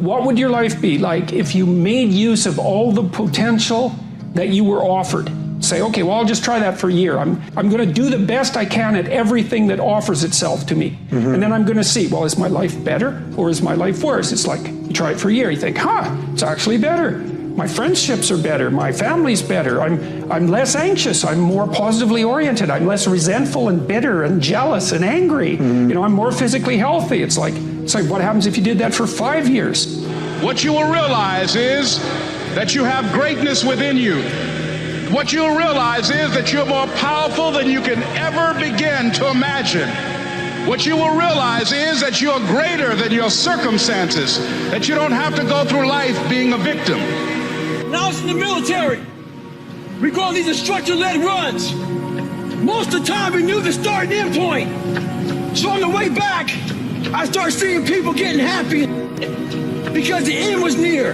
What would your life be like if you made use of all the potential that you were offered? Say, okay, well, I'll just try that for a year. I'm going to do the best I can at everything that offers itself to me. And then I'm going to see, well, is my life better or is my life worse? It's like, you try it for a year, you think, it's actually better. My friendships are better. My family's better. I'm less anxious. I'm more positively oriented. I'm less resentful and bitter and jealous and angry. You know, I'm more physically healthy. It's like, what happens if you did that for 5 years? What you will realize is that you have greatness within you. What you'll realize is that you're more powerful than you can ever begin to imagine. What you will realize is that you're greater than your circumstances, that you don't have to go through life being a victim. When I was in the military, we go on these instructor-led runs. Most of the time we knew the start and end point. So on the way back, I started seeing people getting happy because the end was near.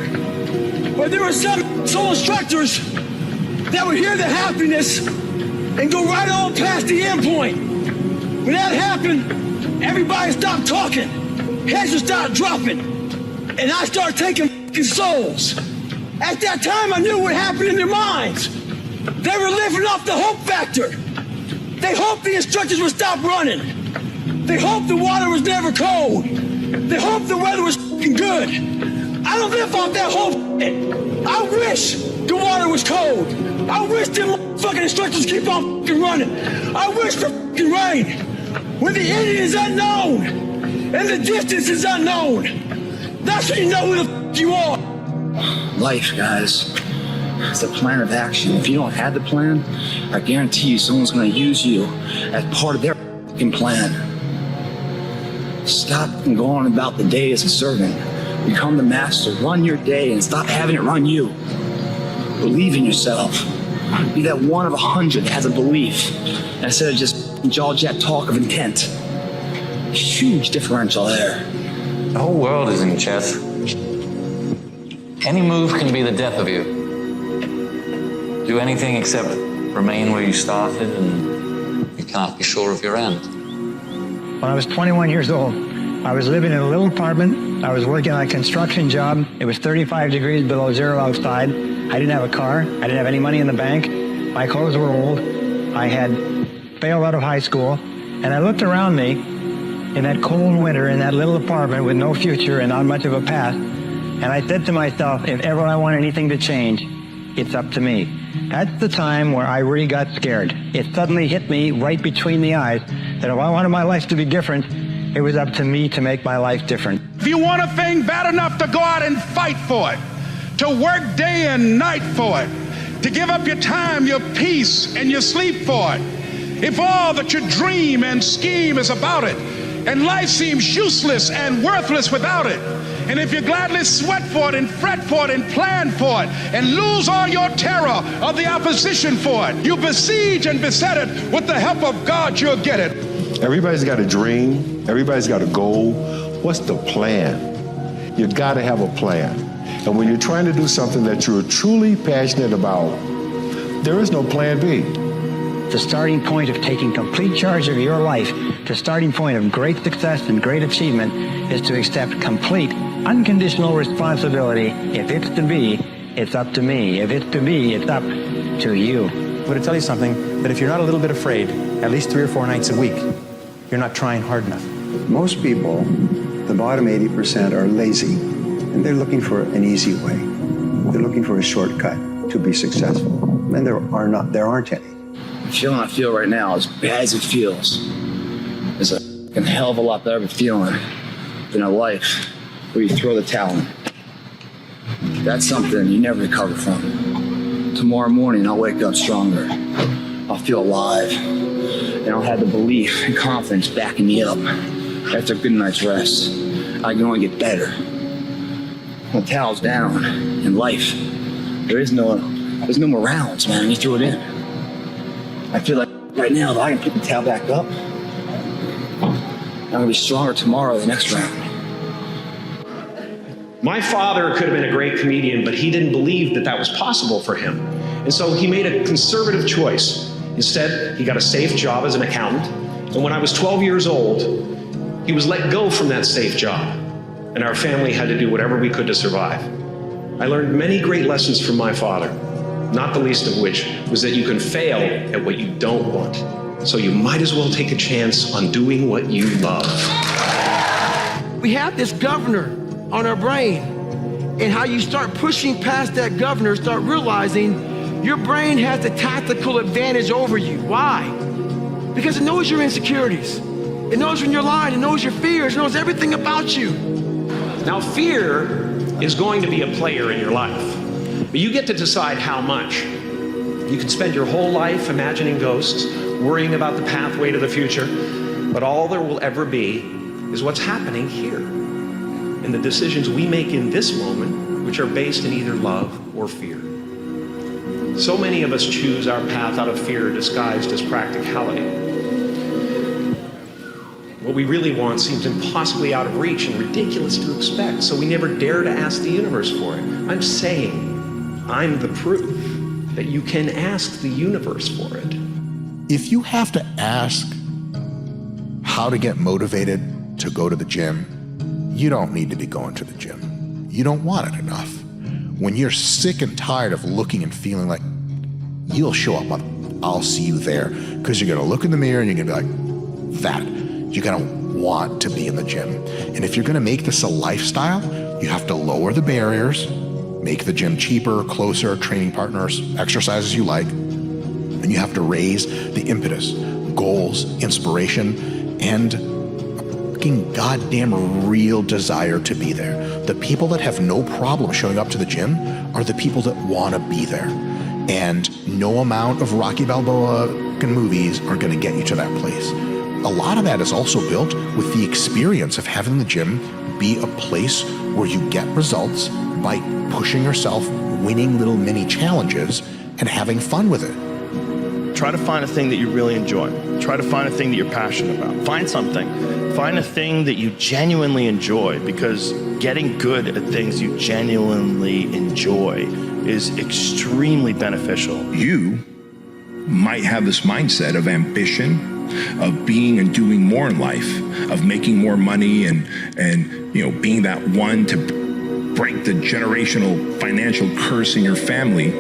But there were some instructors that would hear the happiness and go right on past the end point. When that happened, everybody stopped talking. Heads would start dropping. And I started taking souls. At that time, I knew what happened in their minds. They were living off the hope factor. They hoped the instructors would stop running. They hoped the water was never cold. They hoped the weather was good. I don't live off that hope. I wish the water was cold. I wish them fucking instructors keep on fucking running. I wish for fucking rain. When the ending is unknown and the distance is unknown, that's when you know who the fuck you are. Life, guys, it's a plan of action. If you don't have the plan, I guarantee you someone's going to use you as part of their fucking plan. Stop and go on about the day as a servant. Become the master. Run your day and stop having it run you. Believe in yourself. Be that one of 100 that has a belief instead of just jaw-jack talk of intent. Huge differential there. The whole world is in chess. Any move can be the death of you. Do anything except remain where you started and you cannot be sure of your end. When I was 21 years old, I was living in a little apartment. I was working on a construction job. It was 35 degrees below zero outside. I didn't have a car. I didn't have any money in the bank. My clothes were old. I had failed out of high school. And I looked around me in that cold winter in that little apartment with no future and not much of a past. And I said to myself, if ever I want anything to change, it's up to me. That's the time where I really got scared. It suddenly hit me right between the eyes that if I wanted my life to be different, it was up to me to make my life different. If you want a thing bad enough to go out and fight for it, to work day and night for it, to give up your time, your peace, and your sleep for it, if all that you dream and scheme is about it, and life seems useless and worthless without it, and if you gladly sweat for it and fret for it and plan for it and lose all your terror of the opposition for it, you besiege and beset it with the help of God, you'll get it. Everybody's got a dream. Everybody's got a goal. What's the plan? You've got to have a plan. And when you're trying to do something that you're truly passionate about, there is no plan B. The starting point of taking complete charge of your life, the starting point of great success and great achievement is to accept complete, unconditional responsibility. If it's to be, it's up to me. If it's to be, it's up to you. I'm going to tell you something, that if you're not a little bit afraid, at least 3 or 4 nights a week, you're not trying hard enough. Most people, the bottom 80%, are lazy, and they're looking for an easy way. They're looking for a shortcut to be successful, and there aren't any. The feeling I feel right now, as bad as it feels, is a fucking hell of a lot better of a feeling than a life where you throw the towel in. That's something you never recover from. Tomorrow morning, I'll wake up stronger. I'll feel alive. And I'll have the belief and confidence backing me up. After a good night's rest, I can only get better. When the towel's down in life, there's no more rounds, man. You throw it in. I feel like right now, if I can pick the towel back up, I'm gonna be stronger tomorrow, the next round. My father could have been a great comedian, but he didn't believe that that was possible for him. And so he made a conservative choice. Instead, he got a safe job as an accountant. And when I was 12 years old, he was let go from that safe job. and our family had to do whatever we could to survive. I learned many great lessons from my father, not the least of which was that you can fail at what you don't want. So you might as well take a chance on doing what you love. We have this governor on our brain, and how you start pushing past that governor, start realizing your brain has a tactical advantage over you. Why? Because it knows your insecurities. It knows when you're lying, it knows your fears, it knows everything about you. Now, fear is going to be a player in your life, but you get to decide how much. You can spend your whole life imagining ghosts, worrying about the pathway to the future, but all there will ever be is what's happening here, and the decisions we make in this moment, which are based in either love or fear. So many of us choose our path out of fear disguised as practicality. What we really want seems impossibly out of reach and ridiculous to expect, so we never dare to ask the universe for it. I'm saying I'm the proof that you can ask the universe for it. If you have to ask how to get motivated to go to the gym, you don't need to be going to the gym. You don't want it enough. When you're sick and tired of looking and feeling like you'll show up, I'll see you there, because you're gonna look in the mirror and you're gonna be like, that. You're gonna want to be in the gym. And if you're gonna make this a lifestyle, you have to lower the barriers, make the gym cheaper, closer, training partners, exercises you like, and you have to raise the impetus, goals, inspiration, and a fucking goddamn real desire to be there. The people that have no problem showing up to the gym are the people that want to be there. And no amount of Rocky Balboa movies are going to get you to that place. A lot of that is also built with the experience of having the gym be a place where you get results by pushing yourself, winning little mini challenges, and having fun with it. Try to find a thing that you really enjoy. Try to find a thing that you're passionate about. Find something. Find a thing that you genuinely enjoy, because getting good at things you genuinely enjoy is extremely beneficial. You might have this mindset of ambition, of being and doing more in life, of making more money and you know, being that one to break the generational financial curse in your family,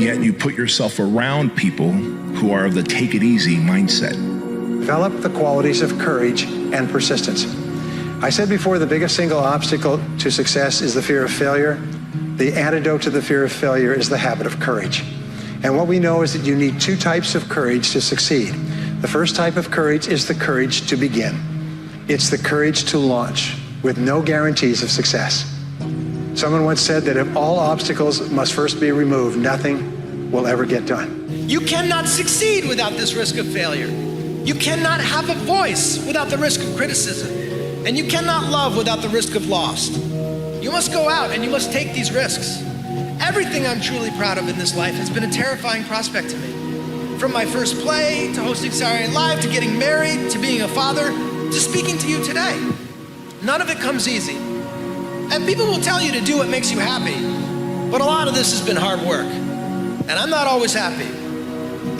yet you put yourself around people who are of the take it easy mindset. Develop the qualities of courage and persistence. I said before, the biggest single obstacle to success is the fear of failure. The antidote to the fear of failure is the habit of courage. And what we know is that you need two types of courage to succeed. The first type of courage is the courage to begin. It's the courage to launch with no guarantees of success. Someone once said that if all obstacles must first be removed, nothing will ever get done. You cannot succeed without this risk of failure. You cannot have a voice without the risk of criticism. And you cannot love without the risk of loss. You must go out and you must take these risks. Everything I'm truly proud of in this life has been a terrifying prospect to me. From my first play, to hosting Saturday Night Live, to getting married, to being a father, to speaking to you today. None of it comes easy. And people will tell you to do what makes you happy, but a lot of this has been hard work. And I'm not always happy.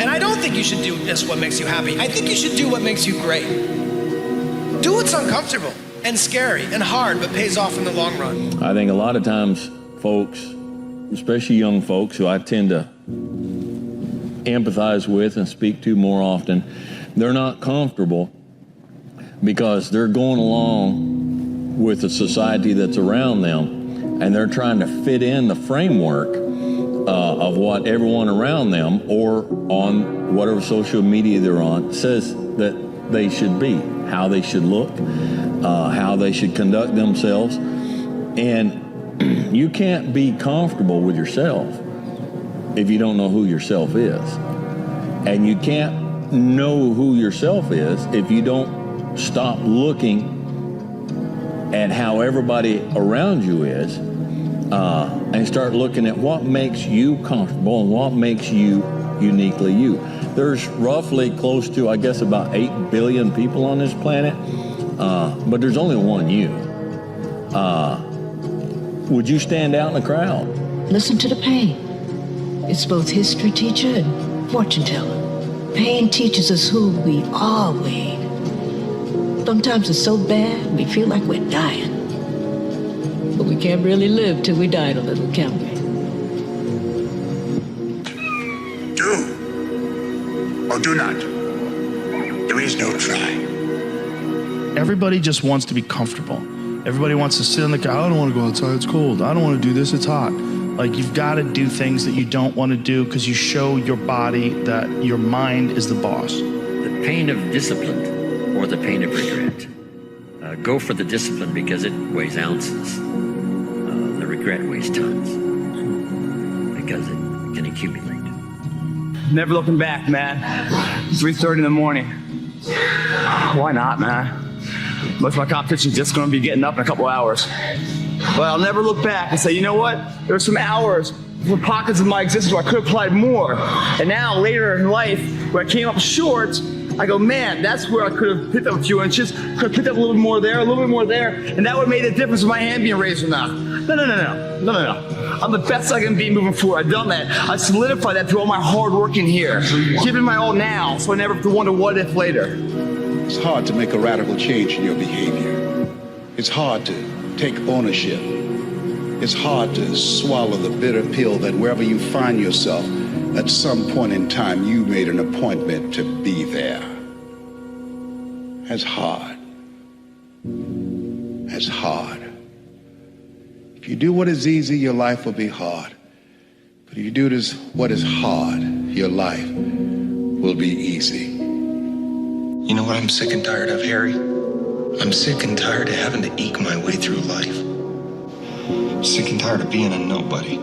And I don't think you should do just what makes you happy. I think you should do what makes you great. Do what's uncomfortable and scary and hard, but pays off in the long run. I think a lot of times folks, especially young folks who I tend to empathize with and speak to more often, they're not comfortable because they're going along with the society that's around them, and they're trying to fit in the framework of what everyone around them or on whatever social media they're on says that they should be, how they should look, how they should conduct themselves. And you can't be comfortable with yourself if you don't know who yourself is. And you can't know who yourself is if you don't stop looking at how everybody around you is and start looking at what makes you comfortable and what makes you uniquely you. There's roughly close to, I guess, about 8 billion people on this planet, but there's only one you. Would you stand out in the crowd? Listen to the pain. It's both history teacher and fortune teller. Pain teaches us who we are, Wade. Sometimes it's so bad, we feel like we're dying. can't really live till we died a little, can we? Do or do not. There is no try. Everybody just wants to be comfortable. Everybody wants to sit in the car. I don't want to go outside, it's cold. I don't want to do this, it's hot. Like, you've got to do things that you don't want to do because you show your body that your mind is the boss. The pain of discipline or the pain of regret. Go for the discipline because it weighs ounces. The regret weighs tons because it can accumulate. Never looking back, man. 3:30 in the morning. Why not, man? Most of my competition's just going to be getting up in a couple hours. But I'll never look back and say, you know what? There were some hours, some pockets of my existence where I could have applied more. And now, later in life, where I came up short, I go, man, that's where I could have picked up a few inches, could have picked up a little bit more there, a little bit more there, and that would have made the difference with my hand being raised or not. No. I'm the best I can be moving forward. I've done that. I solidified that through all my hard work in here. Giving my all now, so I never have to wonder what if later. It's hard to make a radical change in your behavior. It's hard to take ownership. It's hard to swallow the bitter pill that wherever you find yourself, at some point in time, you made an appointment to be there. That's hard. That's hard. If you do what is easy, your life will be hard. But if you do what is hard, your life will be easy. You know what I'm sick and tired of, Harry? I'm sick and tired of having to eke my way through life. Sick and tired of being a nobody.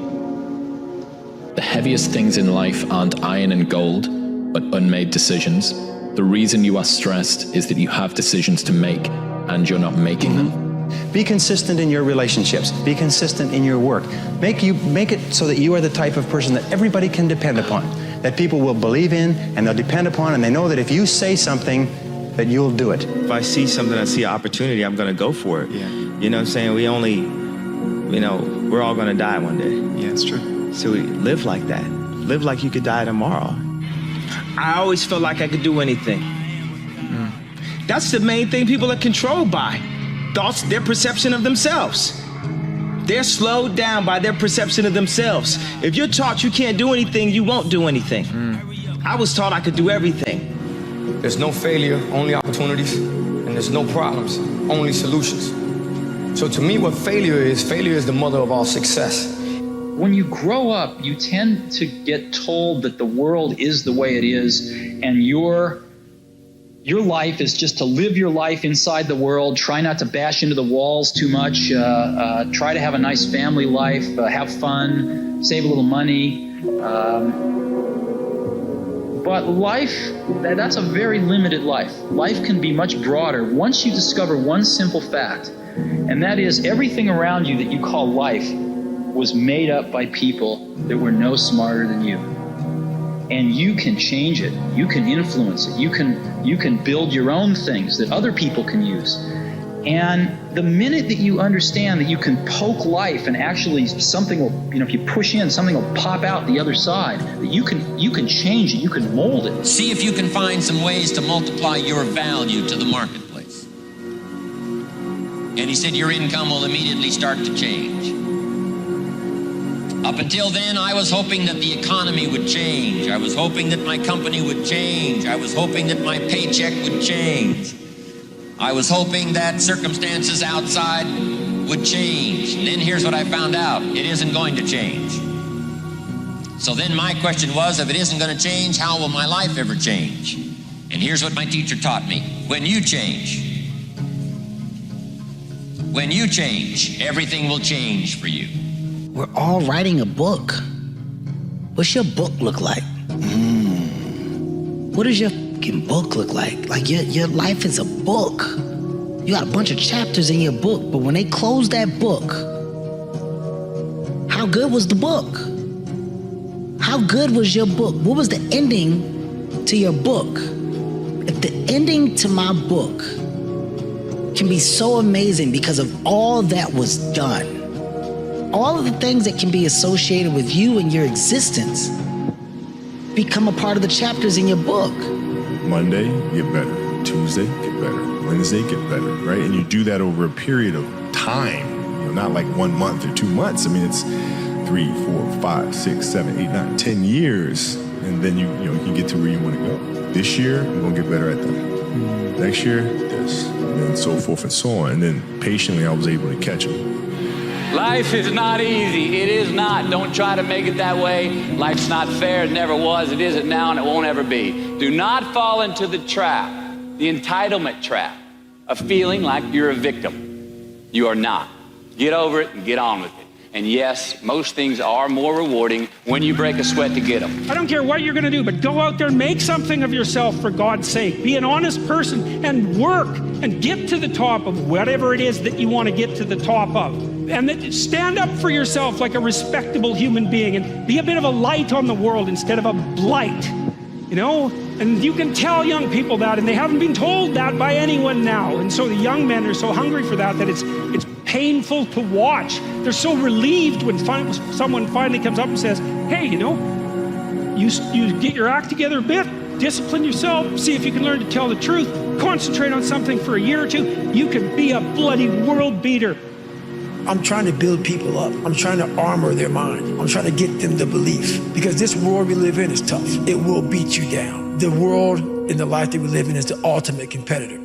The heaviest things in life aren't iron and gold, but unmade decisions. The reason you are stressed is that you have decisions to make, and you're not making them. Be consistent in your relationships. Be consistent in your work. Make it so that you are the type of person that everybody can depend upon, that people will believe in and they'll depend upon, and they know that if you say something, that you'll do it. If I see something, I see an opportunity, I'm going to go for it. Yeah. You know what I'm saying? We're all going to die one day. Yeah, it's true. So we live like that. Live like you could die tomorrow. I always felt like I could do anything. That's the main thing people are controlled by. Thoughts, their perception of themselves. They're slowed down by their perception of themselves. If you're taught you can't do anything, you won't do anything. I was taught I could do everything. There's no failure, only opportunities, and there's no problems, only solutions. So to me, what failure is the mother of all success. When you grow up, you tend to get told that the world is the way it is, and your life is just to live your life inside the world, try not to bash into the walls too much, try to have a nice family life, have fun, save a little money. But life, that's a very limited life. Life can be much broader once you discover one simple fact, and that is everything around you that you call life was made up by people that were no smarter than you. And you can change it. You can influence it. You can build your own things that other people can use. And the minute that you understand that you can poke life and actually something will, if you push in, something will pop out the other side, that you can change it, you can mold it. See if you can find some ways to multiply your value to the marketplace. And he said your income will immediately start to change. Up until then, I was hoping that the economy would change. I was hoping that my company would change. I was hoping that my paycheck would change. I was hoping that circumstances outside would change. And then here's what I found out. It isn't going to change. So then my question was, if it isn't going to change, how will my life ever change? And here's what my teacher taught me. When you change, everything will change for you. We're all writing a book. What's your book look like? What does your fucking book look like? Like your life is a book. You got a bunch of chapters in your book, but when they close that book, how good was the book? How good was your book? What was the ending to your book? If the ending to my book can be so amazing because of all that was done, all of the things that can be associated with you and your existence become a part of the chapters in your book. Monday, get better. Tuesday, get better. Wednesday, get better, right? And you do that over a period of time. not like 1 month or 2 months. I mean, it's 3, 4, 5, 6, 7, 8, 9, 10 years, and then you can get to where you want to go. This year, I'm gonna get better at that. Next year, this, and then so forth and so on. And then patiently, I was able to catch them. Life is not easy. It is not. Don't try to make it that way. Life's not fair. It never was. It isn't now, and it won't ever be. Do not fall into the trap, the entitlement trap, of feeling like you're a victim. You are not. Get over it and get on with it. And yes, most things are more rewarding when you break a sweat to get them. I don't care what you're going to do, but go out there and make something of yourself for God's sake. Be an honest person and work and get to the top of whatever it is that you want to get to the top of. And then stand up for yourself like a respectable human being and be a bit of a light on the world instead of a blight, you know? And you can tell young people that, and they haven't been told that by anyone now. And so the young men are so hungry for that it's painful to watch. They're so relieved when someone finally comes up and says, hey, you know, you get your act together a bit, discipline yourself, see if you can learn to tell the truth, concentrate on something for a year or two, you can be a bloody world beater. I'm trying to build people up. I'm trying to armor their mind. I'm trying to get them the belief. Because this world we live in is tough. It will beat you down. The world and the life that we live in is the ultimate competitor.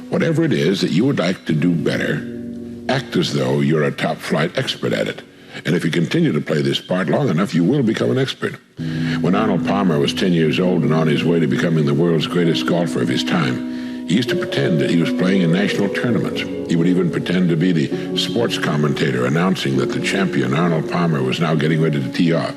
Whatever it is that you would like to do better, act as though you're a top-flight expert at it. And if you continue to play this part long enough, you will become an expert. When Arnold Palmer was 10 years old and on his way to becoming the world's greatest golfer of his time, he used to pretend that he was playing in national tournaments. He would even pretend to be the sports commentator announcing that the champion, Arnold Palmer, was now getting ready to tee off.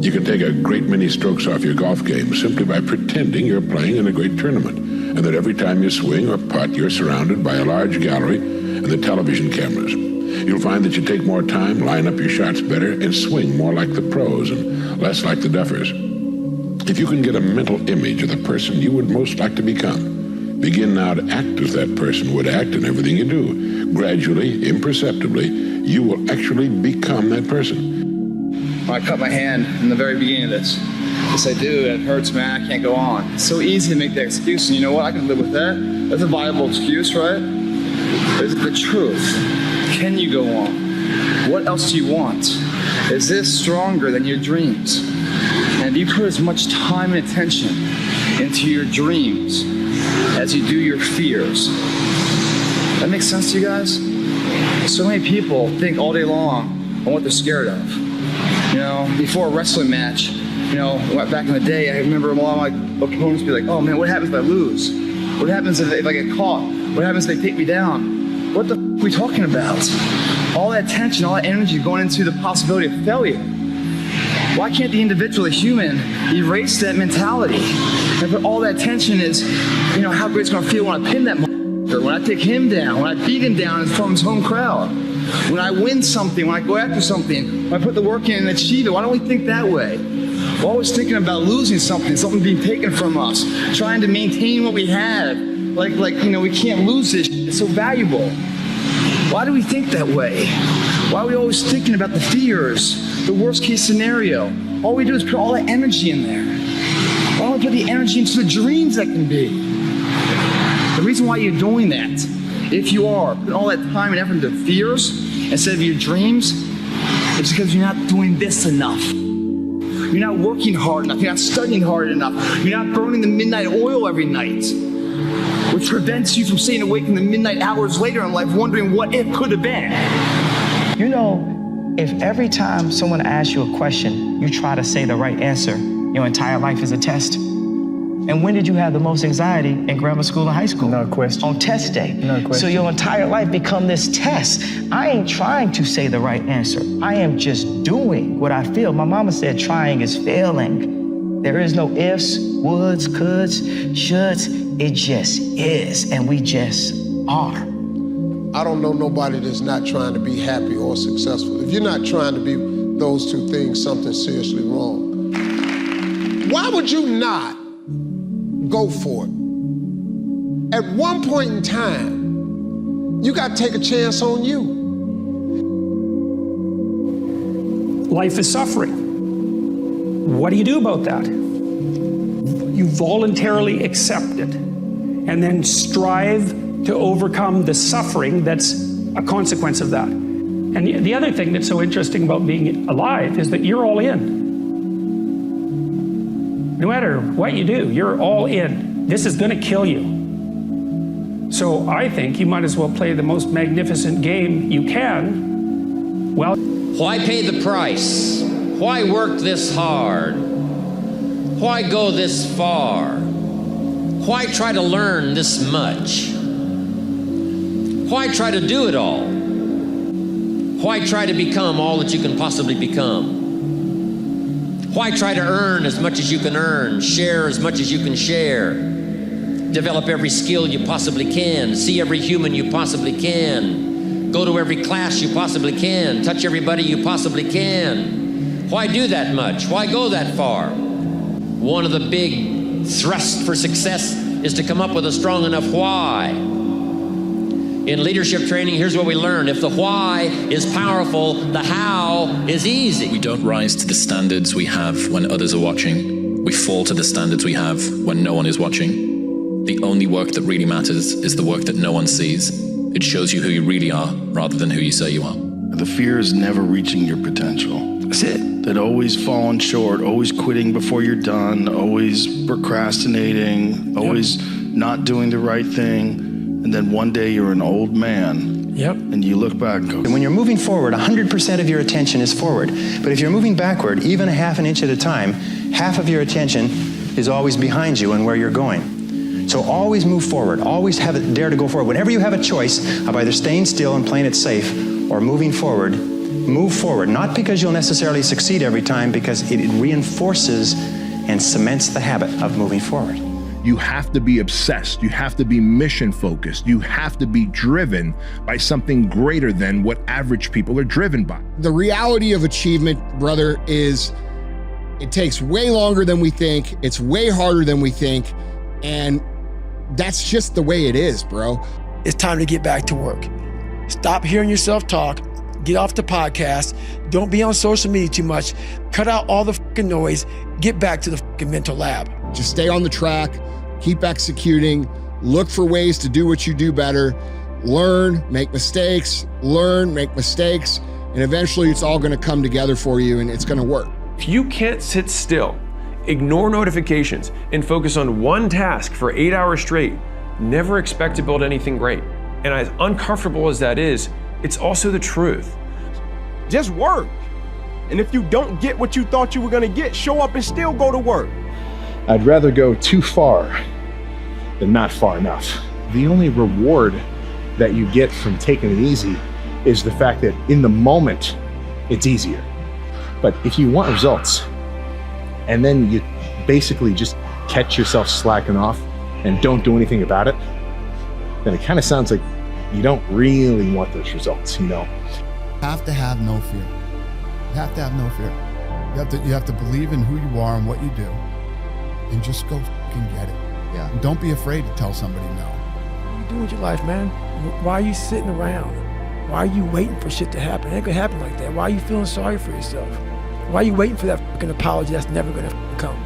You can take a great many strokes off your golf game simply by pretending you're playing in a great tournament, and that every time you swing or putt, you're surrounded by a large gallery and the television cameras. You'll find that you take more time, line up your shots better, and swing more like the pros and less like the duffers. If you can get a mental image of the person you would most like to become, begin now to act as that person would act in everything you do. Gradually, imperceptibly, you will actually become that person. I cut my hand in the very beginning of this. I said, dude, it hurts, man, I can't go on. It's so easy to make that excuse, and you know what? I can live with that. That's a viable excuse, right? Is it the truth? Can you go on? What else do you want? Is this stronger than your dreams? And do you put as much time and attention into your dreams as you do your fears? That makes sense to you guys? So many people think all day long on what they're scared of. You know, before a wrestling match, you know, back in the day, I remember a lot of my opponents be like, oh man, what happens if I lose? What happens if I get caught? What happens if they take me down? What the f are we talking about? All that tension, all that energy going into the possibility of failure. Why can't the individual, the human, erase that mentality and put all that tension is, you know, how great it's gonna feel when I pin that motherfucker, when I take him down, when I beat him down in front of his home crowd, when I win something, when I go after something, when I put the work in and achieve it. Why don't we think that way? We're always thinking about losing something, something being taken from us, trying to maintain what we have. Like you know, we can't lose this. It's so valuable. Why do we think that way? Why are we always thinking about the fears, the worst case scenario? All we do is put all that energy in there. Why don't we put the energy into the dreams that can be? The reason why you're doing that, if you are putting all that time and effort into fears instead of your dreams, it's because you're not doing this enough. You're not working hard enough. You're not studying hard enough. You're not burning the midnight oil every night, which prevents you from staying awake in the midnight hours later in life wondering what it could have been. You know, if every time someone asks you a question, you try to say the right answer, your entire life is a test. And when did you have the most anxiety in grammar school and high school? No question. On test day. No question. So your entire life become this test. I ain't trying to say the right answer. I am just doing what I feel. My mama said trying is failing. There is no ifs, woulds, coulds, shoulds. It just is, and we just are. I don't know nobody that's not trying to be happy or successful. If you're not trying to be those two things, something's seriously wrong. Why would you not go for it? At one point in time, you got to take a chance on you. Life is suffering. What do you do about that? You voluntarily accept it and then strive to overcome the suffering that's a consequence of that. And the other thing that's so interesting about being alive is that you're all in. No matter what you do, you're all in. This is going to kill you. So I think you might as well play the most magnificent game you can. Well, why pay the price? Why work this hard? Why go this far? Why try to learn this much? Why try to do it all? Why try to become all that you can possibly become? Why try to earn as much as you can earn, share as much as you can share, develop every skill you possibly can, see every human you possibly can, go to every class you possibly can, touch everybody you possibly can? Why do that much? Why go that far? One of the big thrusts for success is to come up with a strong enough why. In leadership training, here's what we learn. If the why is powerful, the how is easy. We don't rise to the standards we have when others are watching. We fall to the standards we have when no one is watching. The only work that really matters is the work that no one sees. It shows you who you really are rather than who you say you are. The fear is never reaching your potential. That's it. That always falling short, always quitting before you're done, always procrastinating, always not doing the right thing. And then one day you're an old man. Yep. And you look back and go, And when you're moving forward, 100% of your attention is forward. But if you're moving backward, even a half an inch at a time, half of your attention is always behind you and where you're going. So always move forward. Always dare to go forward. Whenever you have a choice of either staying still and playing it safe or moving forward, move forward. Not because you'll necessarily succeed every time, because it reinforces and cements the habit of moving forward. You have to be obsessed. You have to be mission focused. You have to be driven by something greater than what average people are driven by. The reality of achievement, brother, is it takes way longer than we think. It's way harder than we think. And that's just the way it is, bro. It's time to get back to work. Stop hearing yourself talk. Get off the podcast. Don't be on social media too much. Cut out all the fucking noise. Get back to the fucking mental lab. Just stay on the track. Keep executing. Look for ways to do what you do better. Learn, make mistakes, learn, make mistakes, and eventually it's all going to come together for you and it's going to work. If you can't sit still, ignore notifications, and focus on one task for 8 hours straight, never expect to build anything great. And as uncomfortable as that is, it's also the truth. Just work. And if you don't get what you thought you were going to get, show up and still go to work. I'd rather go too far than not far enough. The only reward that you get from taking it easy is the fact that in the moment, it's easier. But if you want results, and then you basically just catch yourself slacking off and don't do anything about it, then it kind of sounds like you don't really want those results, you know? You have to have no fear. You have to have no fear. You have to believe in who you are and what you do, and just go fucking get it. Yeah. And don't be afraid to tell somebody no. What are you doing with your life, man? Why are you sitting around? Why are you waiting for shit to happen? It ain't gonna happen like that. Why are you feeling sorry for yourself? Why are you waiting for that fucking apology that's never gonna come?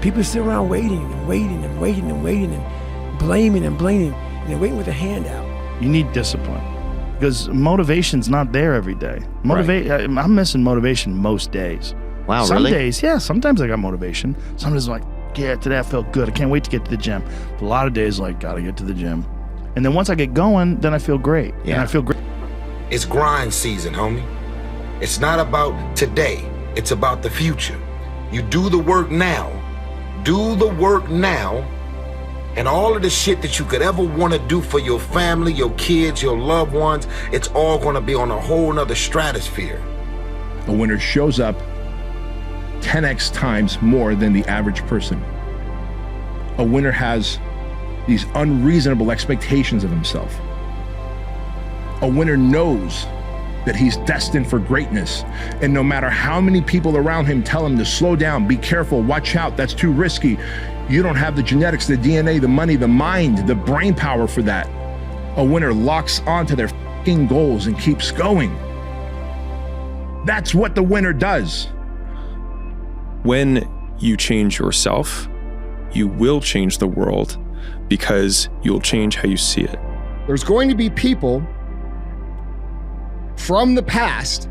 People sit around waiting and waiting and waiting and waiting and blaming and blaming, and they're waiting with a hand out. you need discipline. Because motivation's not there every day. I'm missing motivation most days. Wow, Some really? days, yeah, sometimes I got motivation. Sometimes I'm like, yeah, today I felt good. I can't wait to get to the gym. But a lot of days, like, gotta get to the gym. And then once I get going, then I feel great. Yeah. And I feel great. It's grind season, homie. It's not about today. It's about the future. You do the work now. Do the work now. And all of the shit that you could ever want to do for your family, your kids, your loved ones, it's all going to be on a whole nother stratosphere. A winner shows up 10x times more than the average person. A winner has these unreasonable expectations of himself. A winner knows that he's destined for greatness. And no matter how many people around him tell him to slow down, be careful, watch out, that's too risky, you don't have the genetics, the DNA, the money, the mind, the brain power for that. A winner locks onto their fucking goals and keeps going. That's what the winner does. When you change yourself, you will change the world because you'll change how you see it. There's going to be people from the past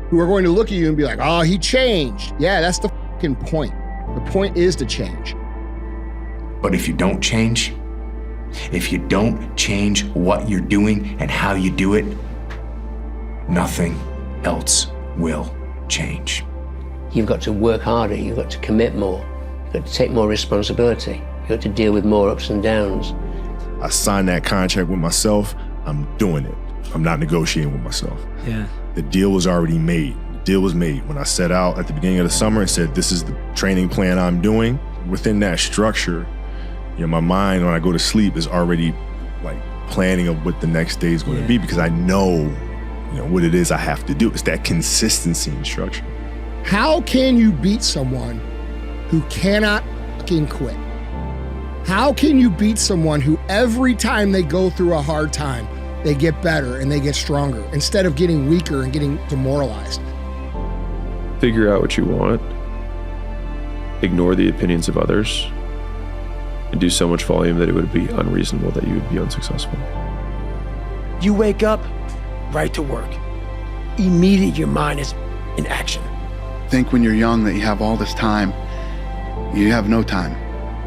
who are going to look at you and be like, oh, he changed. Yeah, that's the fucking point. The point is to change. But if you don't change what you're doing and how you do it, nothing else will change. You've got to work harder, you've got to commit more, you've got to take more responsibility, you've got to deal with more ups and downs. I signed that contract with myself, I'm doing it. I'm not negotiating with myself. Yeah. The deal was already made. The deal was made. When I set out at the beginning of the summer and said, this is the training plan I'm doing, within that structure, my mind when I go to sleep is already like planning of what the next day is going to be, because I know, what it is I have to do. It's that consistency and structure. How can you beat someone who cannot fucking quit? How can you beat someone who every time they go through a hard time, they get better and they get stronger instead of getting weaker and getting demoralized? Figure out what you want, ignore the opinions of others, and do so much volume that it would be unreasonable that you would be unsuccessful. You wake up, right to work. Immediately your mind is in action. Think when you're young that you have all this time. You have no time.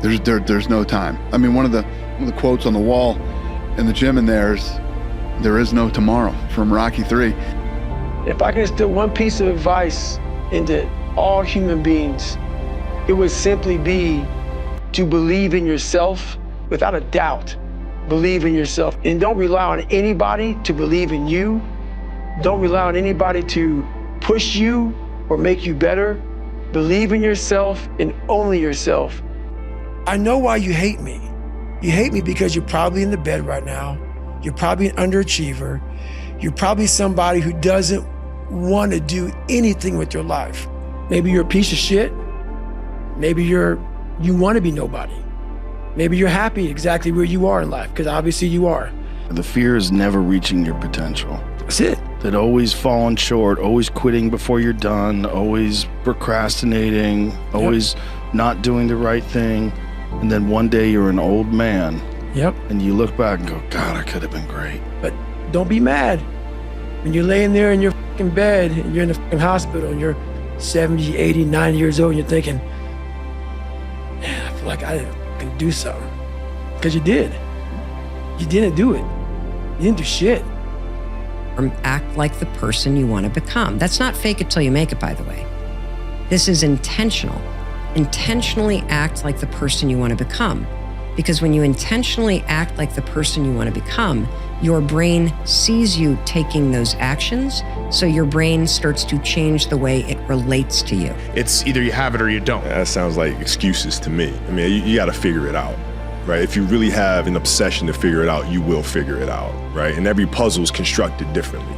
There's no time. I mean, one of the quotes on the wall in the gym in there is no tomorrow, from Rocky III. If I can instill one piece of advice into all human beings, it would simply be to believe in yourself without a doubt. Believe in yourself and don't rely on anybody to believe in you. Don't rely on anybody to push you or make you better. Believe in yourself and only yourself. I know why you hate me. You hate me because you're probably in the bed right now. You're probably an underachiever. You're probably somebody who doesn't want to do anything with your life. Maybe you're a piece of shit. Maybe you want to be nobody. Maybe you're happy exactly where you are in life, because obviously you are. The fear is never reaching your potential. That's it. That always falling short, always quitting before you're done, always procrastinating, always not doing the right thing. And then one day you're an old man. Yep. And you look back and go, God, I could have been great. But don't be mad. When you're laying there in your fucking bed, and you're in the fucking hospital, and you're 70, 80, 90 years old, and you're thinking, man, I feel like I can do something. Because you did. You didn't do it. You didn't do shit. Act like the person you want to become. That's not fake it till you make it, by the way. This is intentional. Intentionally act like the person you want to become. Because when you intentionally act like the person you want to become, your brain sees you taking those actions, so your brain starts to change the way it relates to you. It's either you have it or you don't. That sounds like excuses to me. I mean, you got to figure it out, right? If you really have an obsession to figure it out, you will figure it out, right? And every puzzle is constructed differently.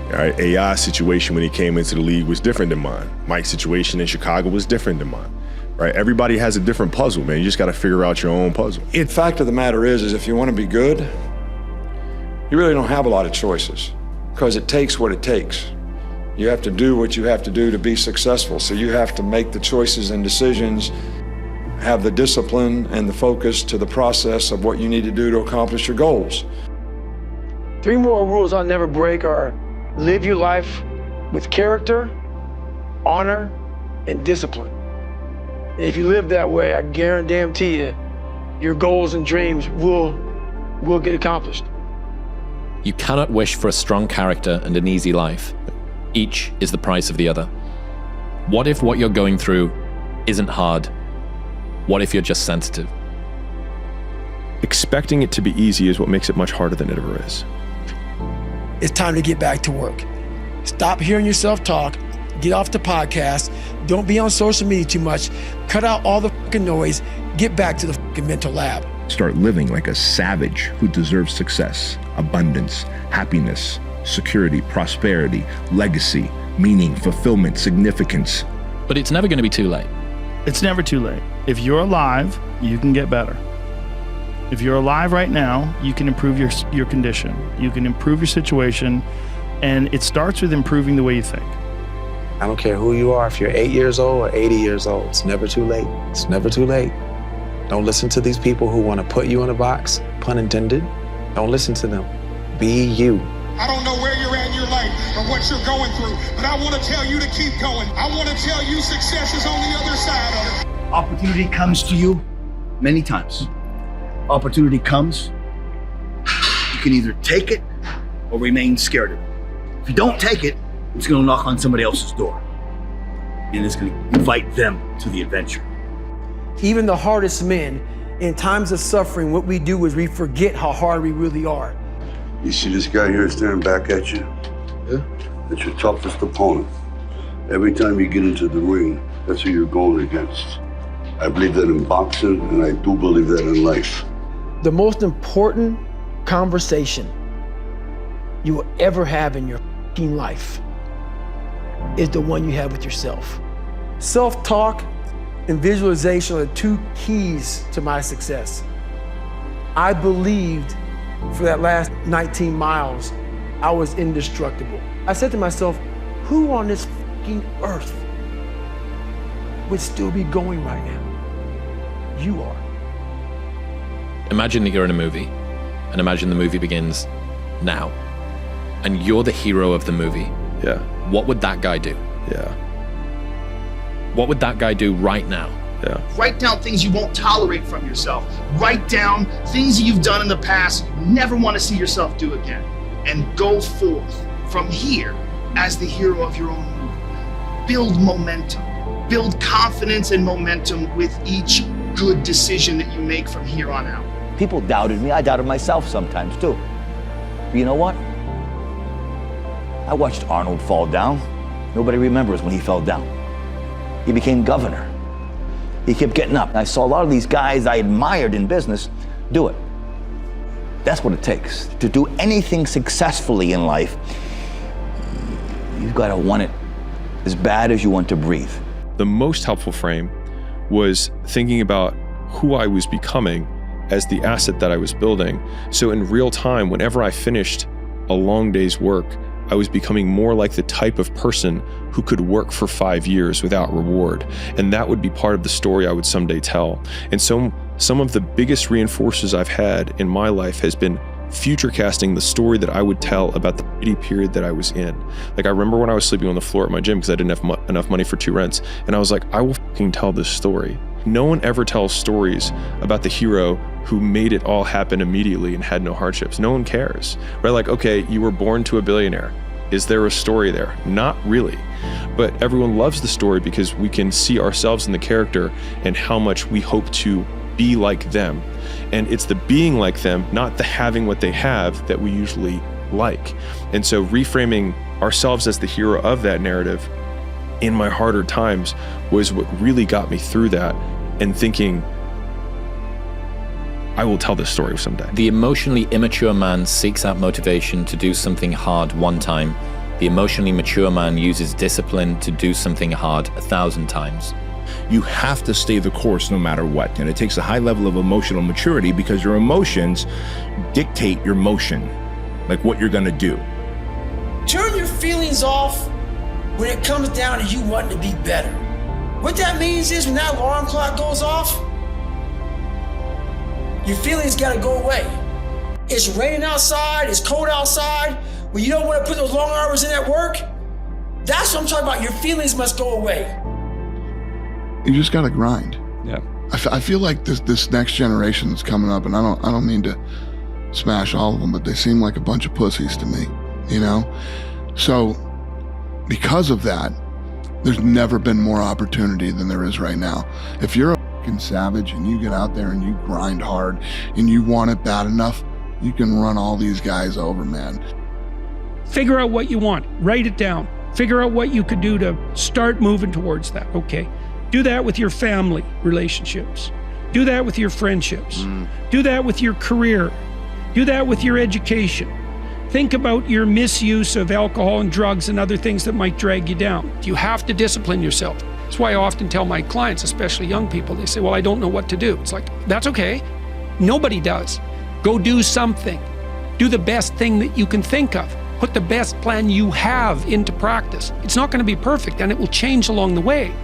All right, AI's situation when he came into the league was different than mine. Mike's situation in Chicago was different than mine. Right? Everybody has a different puzzle, man. You just got to figure out your own puzzle. The fact of the matter is if you want to be good, you really don't have a lot of choices, because it takes what it takes. You have to do what you have to do to be successful. So you have to make the choices and decisions, have the discipline and the focus to the process of what you need to do to accomplish your goals. 3 more rules I'll never break are: live your life with character, honor, and discipline. And if you live that way, I guarantee you, your goals and dreams will get accomplished. You cannot wish for a strong character and an easy life. Each is the price of the other. What if what you're going through isn't hard? What if you're just sensitive? Expecting it to be easy is what makes it much harder than it ever is. It's time to get back to work. Stop hearing yourself talk. Get off the podcast. Don't be on social media too much. Cut out all the fucking noise. Get back to the fucking mental lab. Start living like a savage who deserves success, abundance, happiness, security, prosperity, legacy, meaning, fulfillment, significance. But it's never going to be too late. It's never too late. If you're alive, you can get better. If you're alive right now, you can improve your condition. You can improve your situation, and it starts with improving the way you think. I don't care who you are, if you're 8 years old or 80 years old, it's never too late. It's never too late. Don't listen to these people who want to put you in a box, pun intended. Don't listen to them. Be you. I don't know where you're at in your your life or what you're going through, but I want to tell you to keep going. I want to tell you success is on the other side of it. Opportunity comes to you many times. Opportunity comes, you can either take it or remain scared of it. If you don't take it, it's going to knock on somebody else's door, and it's going to invite them to the adventure. Even the hardest men, in times of suffering, what we do is we forget how hard we really are. You see this guy here staring back at you? Yeah. That's your toughest opponent. Every time you get into the ring, that's who you're going against. I believe that in boxing, and I do believe that in life. The most important conversation you will ever have in your fucking life is the one you have with yourself. Self-talk and visualization are the two keys to my success. I believed for that last 19 miles, I was indestructible. I said to myself, who on this fucking earth would still be going right now? You are. Imagine that you're in a movie, and imagine the movie begins now, and you're the hero of the movie. Yeah. What would that guy do? Yeah. What would that guy do right now? Yeah. Write down things you won't tolerate from yourself. Write down things that you've done in the past you never want to see yourself do again. And go forth from here as the hero of your own movie. Build momentum. Build confidence and momentum with each good decision that you make from here on out. People doubted me. I doubted myself sometimes too. But you know what? I watched Arnold fall down. Nobody remembers when he fell down. He became governor. He kept getting up. I saw a lot of these guys I admired in business do it. That's what it takes. To do anything successfully in life, you've got to want it as bad as you want to breathe. The most helpful frame was thinking about who I was becoming as the asset that I was building. So in real time, whenever I finished a long day's work, I was becoming more like the type of person who could work for 5 years without reward. And that would be part of the story I would someday tell. And so some of the biggest reinforcers I've had in my life has been future casting the story that I would tell about the shitty period that I was in. Like I remember when I was sleeping on the floor at my gym because I didn't have enough money for 2 rents. And I was like, I will fucking tell this story. No one ever tells stories about the hero who made it all happen immediately and had no hardships. No one cares, right? Like, okay, you were born to a billionaire. Is there a story there? Not really. But everyone loves the story because we can see ourselves in the character and how much we hope to be like them. And it's the being like them, not the having what they have, that we usually like. And so reframing ourselves as the hero of that narrative in my harder times was what really got me through that, and thinking, I will tell this story someday. The emotionally immature man seeks out motivation to do something hard one time. The emotionally mature man uses discipline to do something hard 1,000 times. You have to stay the course no matter what. And it takes a high level of emotional maturity because your emotions dictate your motion, like what you're gonna do. Turn your feelings off when it comes down to you wanting to be better. What that means is when that alarm clock goes off, your feelings gotta go away. It's raining outside, it's cold outside, when you don't wanna put those long hours in at work, that's what I'm talking about. Your feelings must go away. You just gotta grind. Yeah. I feel like this next generation that's coming up, and I don't mean to smash all of them, but they seem like a bunch of pussies to me, you know? So because of that, there's never been more opportunity than there is right now. If you're a fucking savage and you get out there and you grind hard and you want it bad enough, you can run all these guys over, man. Figure out what you want, write it down. Figure out what you could do to start moving towards that, okay? Do that with your family relationships. Do that with your friendships. Do that with your career. Do that with your education. Think about your misuse of alcohol and drugs and other things that might drag you down. You have to discipline yourself. That's why I often tell my clients, especially young people, they say, well, I don't know what to do. It's like, that's okay. Nobody does. Go do something. Do the best thing that you can think of. Put the best plan you have into practice. It's not going to be perfect, and it will change along the way.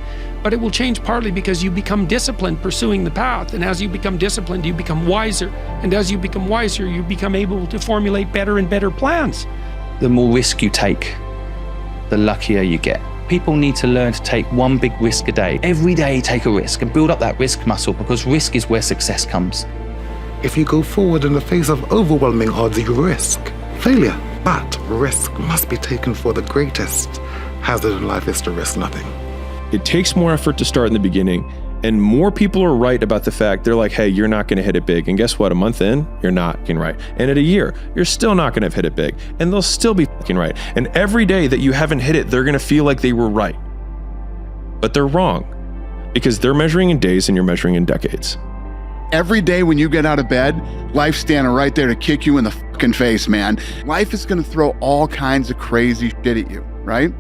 But it will change partly because you become disciplined pursuing the path. And as you become disciplined, you become wiser. And as you become wiser, you become able to formulate better and better plans. the more risk you take, the luckier you get. People need to learn to take one big risk a day. Every day take a risk and build up that risk muscle, because risk is where success comes. If you go forward in the face of overwhelming odds, you risk failure. But risk must be taken, for the greatest hazard in life is to risk nothing. It takes more effort to start in the beginning, and more people are right about the fact, they're like, hey, you're not gonna hit it big. And guess what? A month in, you're not fucking right. And at a year, you're still not gonna have hit it big. And they'll still be fucking right. And every day that you haven't hit it, they're gonna feel like they were right. But they're wrong, because they're measuring in days and you're measuring in decades. Every day when you get out of bed, life's standing right there to kick you in the fucking face, man. Life is gonna throw all kinds of crazy shit at you, right?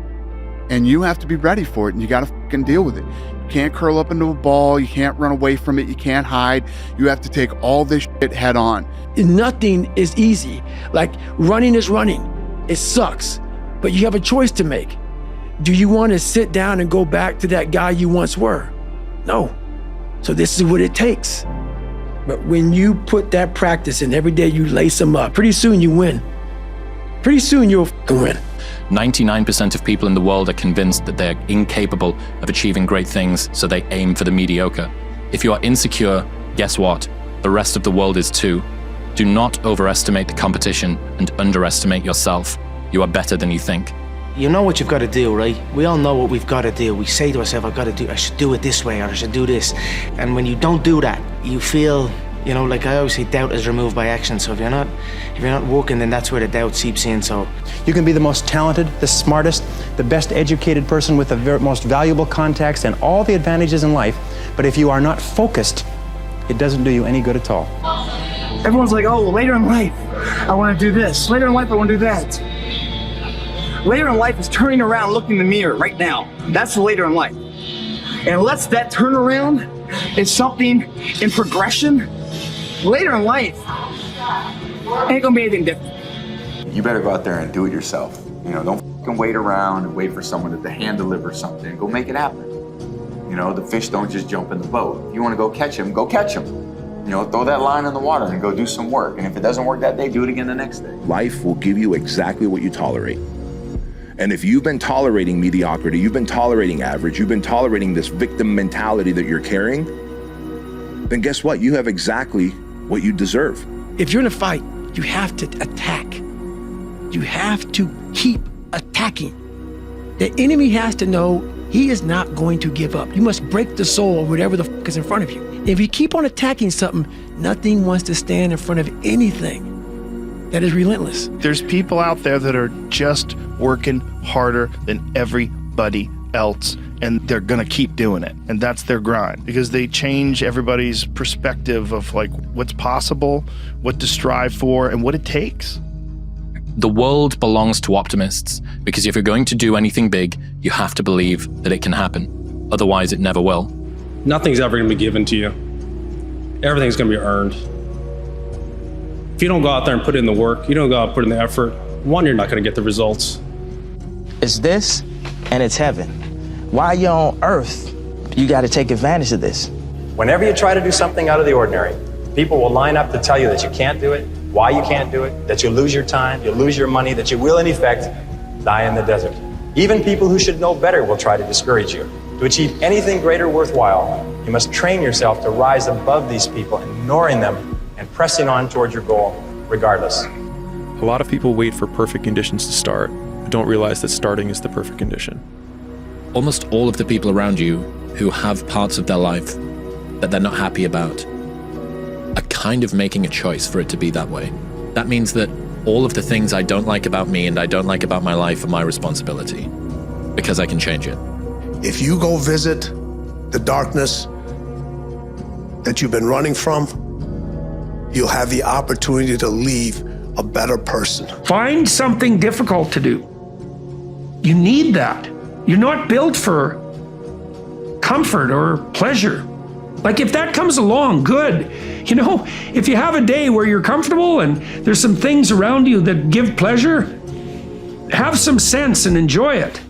And you have to be ready for it, and you gotta fucking deal with it. You can't curl up into a ball, you can't run away from it, you can't hide. You have to take all this shit head on. Nothing is easy. Like, running is running. It sucks, but you have a choice to make. Do you want to sit down and go back to that guy you once were? No. So this is what it takes. But when you put that practice in, every day you lace them up, pretty soon you win. Pretty soon you'll win. 99% of people in the world are convinced that they're incapable of achieving great things, so they aim for the mediocre. If you are insecure, guess what? The rest of the world is too. Do not overestimate the competition and underestimate yourself. You are better than you think. You know what you've got to do, right? We all know what we've got to do. We say to ourselves, I should do it this way, or I should do this. And when you don't do that, you feel, you know, like I always say, doubt is removed by action. So if you're not working, then that's where the doubt seeps in. So you can be the most talented, the smartest, the best educated person with the most valuable contacts and all the advantages in life. But if you are not focused, it doesn't do you any good at all. Everyone's like, oh, later in life, I want to do this. Later in life, I want to do that. Later in life is turning around, looking in the mirror right now. That's later in life. And unless that turnaround is something in progression, later in life ain't gonna be anything different. You better go out there and do it yourself. You know, don't fucking wait around and wait for someone to hand deliver something. Go make it happen. You know, the fish don't just jump in the boat. If you want to go catch them, go catch them. You know, throw that line in the water and go do some work. And if it doesn't work that day, do it again the next day. Life will give you exactly what you tolerate. And if you've been tolerating mediocrity, you've been tolerating average, you've been tolerating this victim mentality that you're carrying, then guess what? You have exactly what you deserve. If you're in a fight, you have to attack. You have to keep attacking. The enemy has to know he is not going to give up. You must break the soul of whatever the fuck is in front of you. If you keep on attacking something, nothing wants to stand in front of anything that is relentless. There's people out there that are just working harder than everybody else, and they're gonna keep doing it. And that's their grind, because they change everybody's perspective of like what's possible, what to strive for, and what it takes. The world belongs to optimists, because if you're going to do anything big, you have to believe that it can happen. Otherwise, it never will. Nothing's ever gonna be given to you. Everything's gonna be earned. If you don't go out there and put in the work, you don't go out and put in the effort, one, you're not gonna get the results. It's this, and it's heaven. While you're on earth, you gotta take advantage of this. Whenever you try to do something out of the ordinary, people will line up to tell you that you can't do it, why you can't do it, that you'll lose your time, you'll lose your money, that you will, in effect, die in the desert. Even people who should know better will try to discourage you. To achieve anything greater worthwhile, you must train yourself to rise above these people, ignoring them and pressing on towards your goal, regardless. A lot of people wait for perfect conditions to start, but don't realize that starting is the perfect condition. Almost all of the people around you who have parts of their life that they're not happy about are kind of making a choice for it to be that way. That means that all of the things I don't like about me and I don't like about my life are my responsibility, because I can change it. If you go visit the darkness that you've been running from, you'll have the opportunity to leave a better person. Find something difficult to do. You need that. You're not built for comfort or pleasure. Like if that comes along, good. You know, if you have a day where you're comfortable and there's some things around you that give pleasure, have some sense and enjoy it.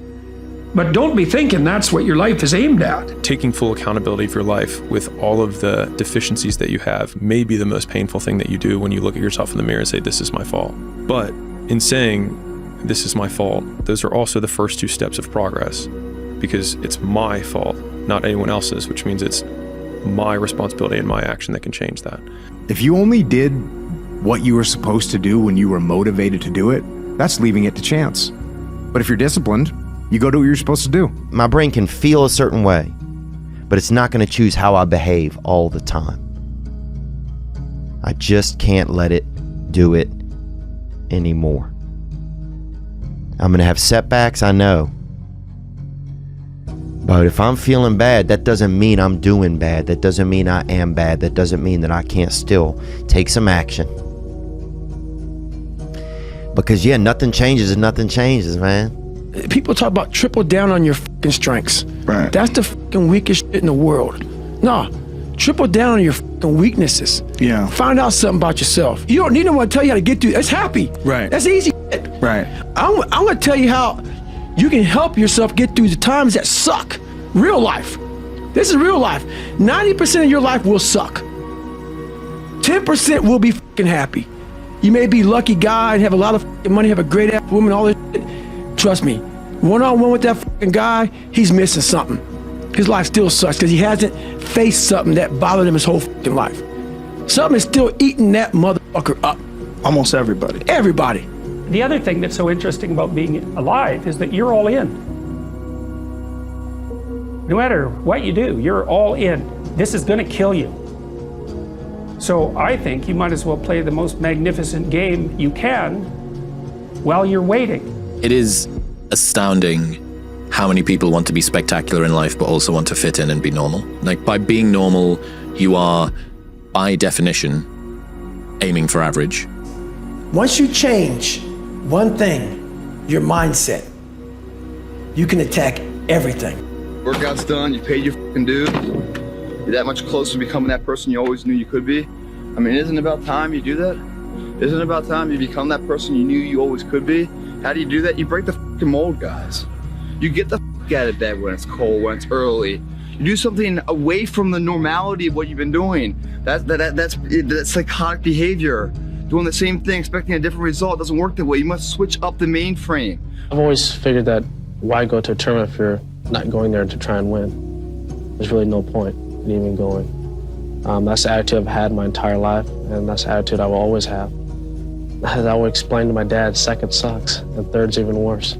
But don't be thinking that's what your life is aimed at. Taking full accountability for your life with all of the deficiencies that you have may be the most painful thing that you do when you look at yourself in the mirror and say, this is my fault. But in saying, this is my fault, those are also the first 2 steps of progress, because it's my fault, not anyone else's, which means it's my responsibility and my action that can change that. If you only did what you were supposed to do when you were motivated to do it, that's leaving it to chance. But if you're disciplined, you go do what you're supposed to do. My brain can feel a certain way, but it's not going to choose how I behave all the time. I just can't let it do it anymore. I'm going to have setbacks, I know. But if I'm feeling bad, that doesn't mean I'm doing bad. That doesn't mean I am bad. That doesn't mean that I can't still take some action. Because yeah, nothing changes and nothing changes, man. People talk about triple down on your fucking strengths. Right. That's the fucking weakest shit in the world. Nah, triple down on your fucking weaknesses. Yeah. Find out something about yourself. You don't need no one to tell you how to get through. It's happy. Right. That's easy. Right. I'm gonna tell you how you can help yourself get through the times that suck. Real life. This is real life. 90% of your life will suck. 10% will be fucking happy. You may be a lucky guy and have a lot of fucking money, have a great ass woman, all this shit. Trust me, one-on-one with that fucking guy, he's missing something. His life still sucks because he hasn't faced something that bothered him his whole fucking life. Something is still eating that motherfucker up. Almost everybody. Everybody. The other thing that's so interesting about being alive is that you're all in. No matter what you do, you're all in. This is gonna kill you. So I think you might as well play the most magnificent game you can while you're waiting. It is astounding how many people want to be spectacular in life but also want to fit in and be normal. Like, by being normal, you are, by definition, aiming for average. Once you change one thing, your mindset, you can attack everything. Workout's done, you paid your fucking dues. You're that much closer to becoming that person you always knew you could be. I mean, isn't it about time you do that? Isn't it about time you become that person you knew you always could be? How do you do that? You break the fucking mold, guys. You get the fuck out of bed when it's cold, when it's early. You do something away from the normality of what you've been doing. That's psychotic behavior. Doing the same thing, expecting a different result doesn't work that way. You must switch up the mainframe. I've always figured that why go to a tournament if you're not going there to try and win? There's really no point in even going. That's the attitude I've had my entire life, and that's the attitude I will always have. As I would explain to my dad, second sucks, and third's even worse.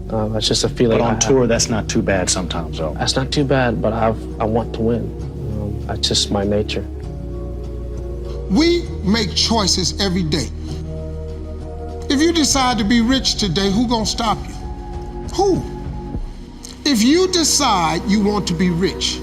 That's just a feeling. But on tour, that's not too bad sometimes, though. That's not too bad, but I want to win. That's just my nature. We make choices every day. If you decide to be rich today, who gonna stop you? Who? If you decide you want to be rich,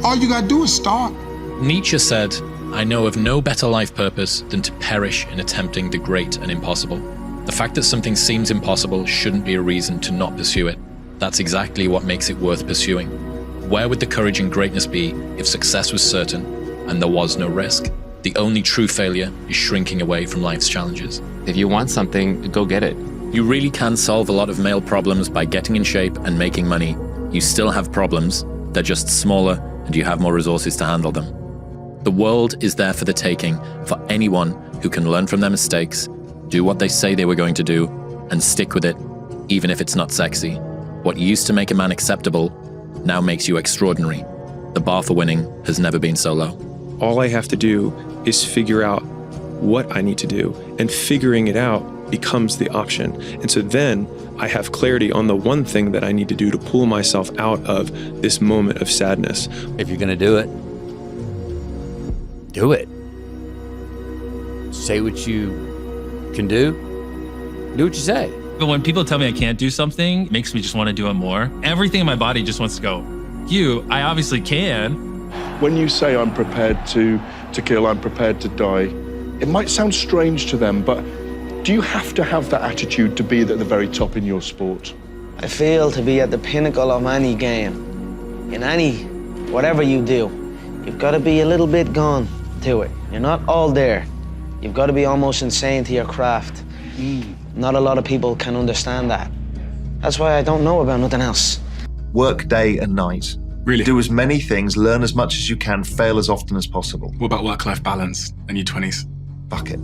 all you gotta do is start. Nietzsche said, "I know of no better life purpose than to perish in attempting the great and impossible." The fact that something seems impossible shouldn't be a reason to not pursue it. That's exactly what makes it worth pursuing. Where would the courage and greatness be if success was certain and there was no risk? The only true failure is shrinking away from life's challenges. If you want something, go get it. You really can solve a lot of male problems by getting in shape and making money. You still have problems, they're just smaller and you have more resources to handle them. The world is there for the taking for anyone who can learn from their mistakes, do what they say they were going to do, and stick with it, even if it's not sexy. What used to make a man acceptable now makes you extraordinary. The bar for winning has never been so low. All I have to do is figure out what I need to do, and figuring it out becomes the option. And so then I have clarity on the one thing that I need to do to pull myself out of this moment of sadness. If you're gonna do it, do it. Say what you can do what you say. But when people tell me I can't do something, it makes me just want to do it more. Everything in my body just wants to go, I obviously can. When you say I'm prepared to kill, I'm prepared to die, it might sound strange to them, but do you have to have that attitude to be at the very top in your sport? I feel to be at the pinnacle of any game, in any, whatever you do, you've got to be a little bit gone to it. You're not all there. You've got to be almost insane to your craft. Not a lot of people can understand that. That's why I don't know about nothing else. Work day and night. Really? Do as many things, learn as much as you can, fail as often as possible. What about work-life balance in your 20s? Fuck it.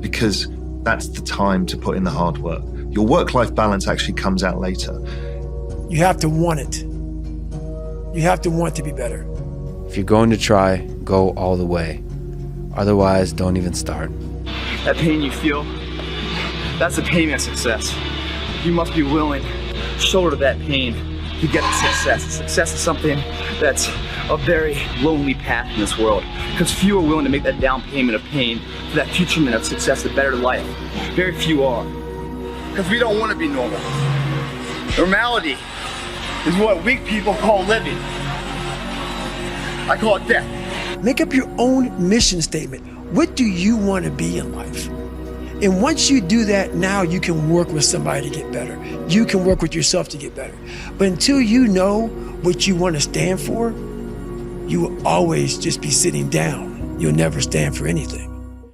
Because that's the time to put in the hard work. Your work-life balance actually comes out later. You have to want it. You have to want to be better. If you're going to try, go all the way. Otherwise, don't even start. That pain you feel, that's the pain of success. You must be willing to shoulder that pain to get to success. Success is something that's a very lonely path in this world, because few are willing to make that down payment of pain for that future of success, the better life. Very few are. Because we don't want to be normal. Normality is what weak people call living. I call it death. Make up your own mission statement. What do you want to be in life? And once you do that, now you can work with somebody to get better. You can work with yourself to get better. But until you know what you want to stand for, you will always just be sitting down. You'll never stand for anything.